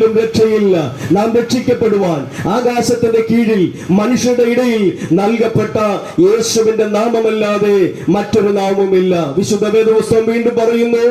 രക്ഷയില്ല. നാം രക്ഷിക്കപ്പെടുവാൻ ആകാശത്തിന്റെ കീഴിൽ മനുഷ്യരുടെ ഇടയിൽ നൽകപ്പെട്ട യേശുവിന്റെ നാമമല്ലാതെ മറ്റൊരു നാമവുമില്ല. വിശുദ്ധ വേദപുസ്തകം വീണ്ടും പറയുന്നു,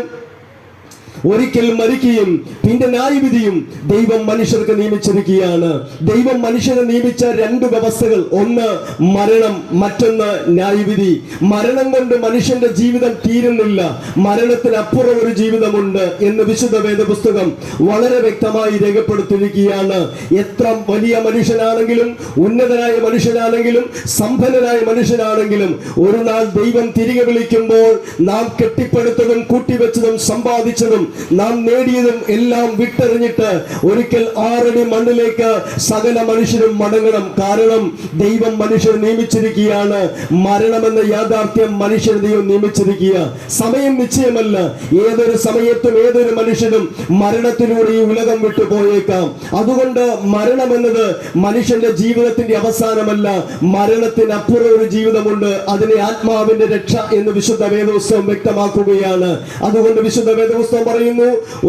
ഒരിക്കൽ മരിക്കുകയും പിന്നെ ന്യായവിധിയും ദൈവം മനുഷ്യർക്ക് നിയമിച്ചിരിക്കുകയാണ്. ദൈവം മനുഷ്യനെ നിയമിച്ച രണ്ട് വ്യവസ്ഥകൾ, ഒന്ന് മരണം, മറ്റൊന്ന് ന്യായവിധി. മരണം കൊണ്ട് മനുഷ്യന്റെ ജീവിതം തീരുന്നില്ല, മരണത്തിനപ്പുറം ഒരു ജീവിതമുണ്ട് എന്ന് വിശുദ്ധ വേദപുസ്തകം വളരെ വ്യക്തമായി രേഖപ്പെടുത്തിയിരിക്കുകയാണ്. എത്ര വലിയ മനുഷ്യനാണെങ്കിലും, ഉന്നതനായ മനുഷ്യനാണെങ്കിലും, സമ്പന്നനായ മനുഷ്യനാണെങ്കിലും, ഒരു നാൾ ദൈവം തിരികെ വിളിക്കുമ്പോൾ നാം കെട്ടിപ്പടുത്തതും കൂട്ടിവെച്ചതും സമ്പാദിച്ചതും നാം നേടിയതും എല്ലാം വിട്ടെറിഞ്ഞിട്ട് ഒരിക്കൽ 6 അടി മണ്ണിലേക്ക് സകല മനുഷ്യരും മടങ്ങണം. കാരണം ദൈവം മനുഷ്യർ നിയമിച്ചിരിക്കുകയാണ്. മരണമെന്ന യാഥാർത്ഥ്യം മനുഷ്യർ ദൈവം നിയമിച്ചിരിക്കുക. സമയം നിശ്ചയമല്ല. ഏതൊരു സമയത്തും ഏതൊരു മനുഷ്യനും മരണത്തിലൂടെ ഈ ഉലകം വിട്ടു പോയേക്കാം. അതുകൊണ്ട് മരണമെന്നത് മനുഷ്യന്റെ ജീവിതത്തിന്റെ അവസാനമല്ല, മരണത്തിനപ്പുറം ഒരു ജീവിതമുണ്ട്. അതിനെ ആത്മാവിന്റെ രക്ഷ എന്ന് വിശുദ്ധ വേദപുസ്തകം വ്യക്തമാക്കുകയാണ്. അതുകൊണ്ട് വിശുദ്ധ വേദപുസ്തകം പറയുന്നു,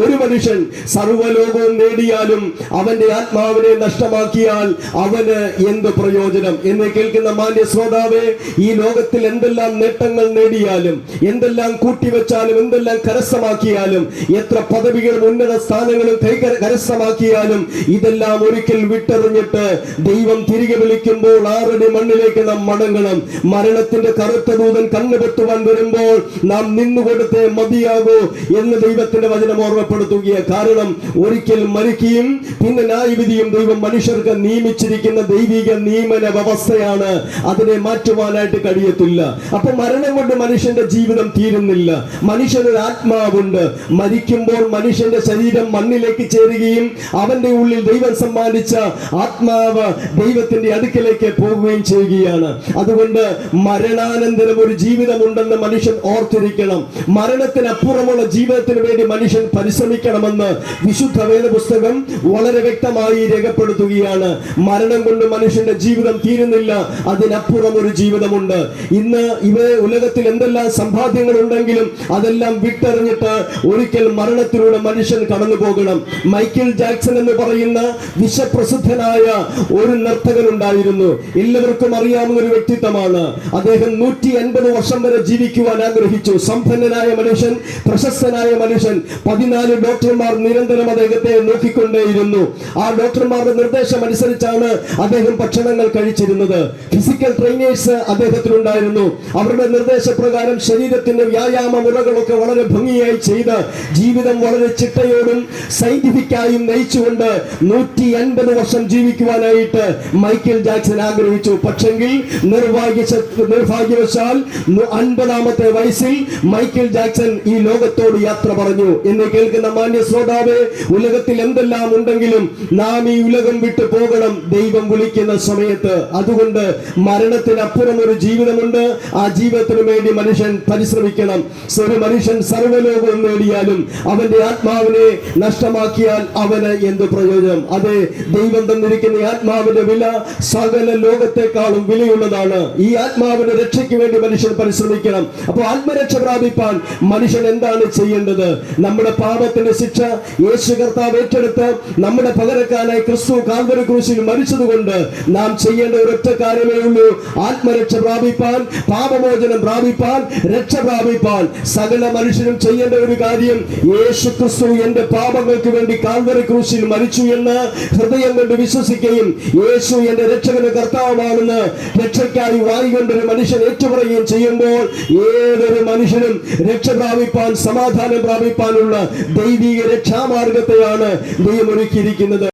ഒരു മനുഷ്യൻ സർവ്വലോകവും നേടിയാലും അവന്റെ ആത്മാവിനെ നഷ്ടമാക്കിയാൽ അവന് എന്ത് പ്രയോജനം? എന്ന് കേൾക്കുന്ന മാന്യ ശ്രോതാവേ, ഈ ലോകത്തിൽ എന്തെല്ലാം നേട്ടങ്ങൾ നേടിയാലും, എന്തെല്ലാം കൂട്ടിവെച്ചാലും, എന്തെല്ലാം കരസ്ഥമാക്കിയാലും, എത്ര പദവികളും ഉന്നത സ്ഥാനങ്ങളും കരസ്ഥമാക്കിയാലും, ഇതെല്ലാം ഒരിക്കൽ വിട്ടെറിഞ്ഞിട്ട് ദൈവം തിരികെ വിളിക്കുമ്പോൾ 6 അടി മണ്ണിലേക്ക് നാം മടങ്ങണം. മരണത്തിന്റെ കറുത്ത ദൂതൻ കണ്ണുപൊത്തുവാൻ വരുമ്പോൾ നാം നിന്നുകൊടുത്തേ മതിയാകൂ എന്ന് ദൈവത്തിന്റെ വചനം ഓർമ്മപ്പെടുത്തുകയാണ്. കാരണം ഒരിക്കൽ മരിക്കുകയും പിന്നെ ന്യായവിധിയും ദൈവം മനുഷ്യർക്ക് നിയമിച്ചിരിക്കുന്ന ദൈവിക നിയമന വ്യവസ്ഥയാണ്. അതിനെ മാറ്റുവാനായിട്ട് കഴിയത്തില്ല. അപ്പൊ മരണം കൊണ്ട് മനുഷ്യന്റെ ജീവിതം തീരുന്നില്ല. മനുഷ്യനൊരു ആത്മാവുണ്ട്. മരിക്കുമ്പോൾ മനുഷ്യന്റെ ശരീരം മണ്ണിലേക്ക് ചേരുകയും അവന്റെ ഉള്ളിൽ ദൈവം സമ്മാനിച്ച ആത്മാവ് ദൈവത്തിന്റെ അടുക്കലേക്ക് പോകുകയും ചെയ്യുകയാണ്. അതുകൊണ്ട് മരണാനന്തരം ഒരു ജീവിതമുണ്ടെന്ന് മനുഷ്യൻ ഓർത്തിരിക്കണം. മരണത്തിനപ്പുറമുള്ള ജീവിതത്തിന് വേണ്ടി മനുഷ്യൻ പരിശ്രമിക്കണമെന്ന് വിശുദ്ധ വേദപുസ്തകം വളരെ വ്യക്തമായി രേഖപ്പെടുത്തുകയാണ്. മരണം കൊണ്ട് മനുഷ്യന്റെ ജീവിതം തീരുന്നില്ല, അതിനപ്പുറം ഒരു ജീവിതമുണ്ട്. ഇന്ന് ഉലകത്തിൽ എന്തെല്ലാം സമ്പാദ്യങ്ങൾ ഉണ്ടെങ്കിലും അതെല്ലാം വിട്ടെറിഞ്ഞിട്ട് ഒരിക്കൽ മരണത്തിലൂടെ മനുഷ്യൻ കടന്നു പോകണം. മൈക്കിൾ ജാക്സൺ എന്ന് പറയുന്ന വിശ്വപ്രസിദ്ധനായ ഒരു നർത്തകൻ ഉണ്ടായിരുന്നു. എല്ലാവർക്കും അറിയാവുന്ന ഒരു വ്യക്തിത്വമാണ്. അദ്ദേഹം 150 വർഷം വരെ ജീവിക്കുവാൻ ആഗ്രഹിച്ചു. സമ്പന്നനായ മനുഷ്യൻ, പ്രശസ്തനായ മനുഷ്യൻ. 14 ഡോക്ടർമാർ നിരന്തരം അദ്ദേഹത്തെ നോക്കിക്കൊണ്ടേയിരുന്നു. ആ ഡോക്ടർമാരുടെ നിർദ്ദേശം അനുസരിച്ചാണ് അദ്ദേഹം ഭക്ഷണങ്ങൾ കഴിച്ചിരുന്നത്. ഫിസിക്കൽ ട്രെയിനേഴ്സ് അദ്ദേഹത്തിനുണ്ടായിരുന്നു. അവരുടെ നിർദ്ദേശപ്രകാരം ശരീരത്തിന്റെ വ്യായാമ മുറകളൊക്കെ വളരെ ഭംഗിയായി ചെയ്ത് ജീവിതം വളരെ ചിട്ടയോടും സയന്റിഫിക്കായും നയിച്ചുകൊണ്ട് 150 വർഷം ജീവിക്കുവാനായിട്ട് മൈക്കിൾ ജാക്സൺ ആഗ്രഹിച്ചു. പക്ഷെങ്കിൽ നിർഭാഗ്യവശാൽ 50ാമത്തെ വയസ്സിൽ മൈക്കിൾ ജാക്സൺ ഈ ലോകത്തോട് യാത്ര പറഞ്ഞു. എന്നെ കേൾക്കുന്ന മാന്യ ശ്രോതാവേ, ഉലകത്തിൽ എന്തെല്ലാം ഉണ്ടെങ്കിലും നാം ഈ ഉലകം വിട്ടു പോകണം ദൈവം വിളിക്കുന്ന സമയത്ത്. അതുകൊണ്ട് മരണത്തിനപ്പുറം ഒരു ജീവിതമുണ്ട്. ആ ജീവിതത്തിന് വേണ്ടി മനുഷ്യൻ പരിശ്രമിക്കണം. ഒരു മനുഷ്യൻ സർവ്വലോകവും നേടിയാലും അവന്റെ ആത്മാവിനെ നഷ്ടമാക്കിയാൽ അവന് എന്ത് പ്രയോജനം? അതെ, ദൈവം തന്നിരിക്കുന്ന ആത്മാവിന്റെ വില സകല ലോകത്തെക്കാളും വിലയുള്ളതാണ്. ഈ ആത്മാവിന്റെ രക്ഷയ്ക്ക് വേണ്ടി മനുഷ്യൻ പരിശ്രമിക്കണം. അപ്പോൾ ആത്മരക്ഷ പ്രാപിപ്പാൻ മനുഷ്യൻ എന്താണ് ചെയ്യേണ്ടത്? നമ്മുടെ പാപത്തിന്റെ ശിക്ഷ യേശു കർത്താവ് ഏറ്റെടുത്ത് നമ്മുടെ പകരക്കാരനായി ക്രിസ്തു കാൽവരി ക്രൂശിൽ മരിച്ചതുകൊണ്ട് നാം ചെയ്യേണ്ട ഒരൊറ്റ കാര്യമേ ഉള്ളൂ. ആത്മരക്ഷ പ്രാപിപ്പാൻ, പാപമോചനം പ്രാപിപ്പാൻ, രക്ഷ പ്രാപിപ്പാൻ സകല മനുഷ്യനും ചെയ്യേണ്ട ഒരു കാര്യം, യേശു ക്രിസ്തു എന്റെ പാപങ്ങൾക്ക് വേണ്ടി കാൽവരി ക്രൂശിൽ മരിച്ചു എന്ന് ഹൃദയം കൊണ്ട് വിശ്വസിക്കുകയും യേശു എന്റെ രക്ഷകന്റെ കർത്താവാണെന്ന് രക്ഷയ്ക്കായി വായിക്കൊണ്ടൊരു മനുഷ്യൻ ഏറ്റുപറയുകയും ചെയ്യുമ്പോൾ ഏതൊരു മനുഷ്യനും രക്ഷ പ്രാപിപ്പാൻ, സമാധാനം പ്രാപിപ്പാനുള്ള ദൈവിക രക്ഷാമാർഗത്തെയാണ് ദൈവം ഒരുക്കിയിരിക്കുന്നത്.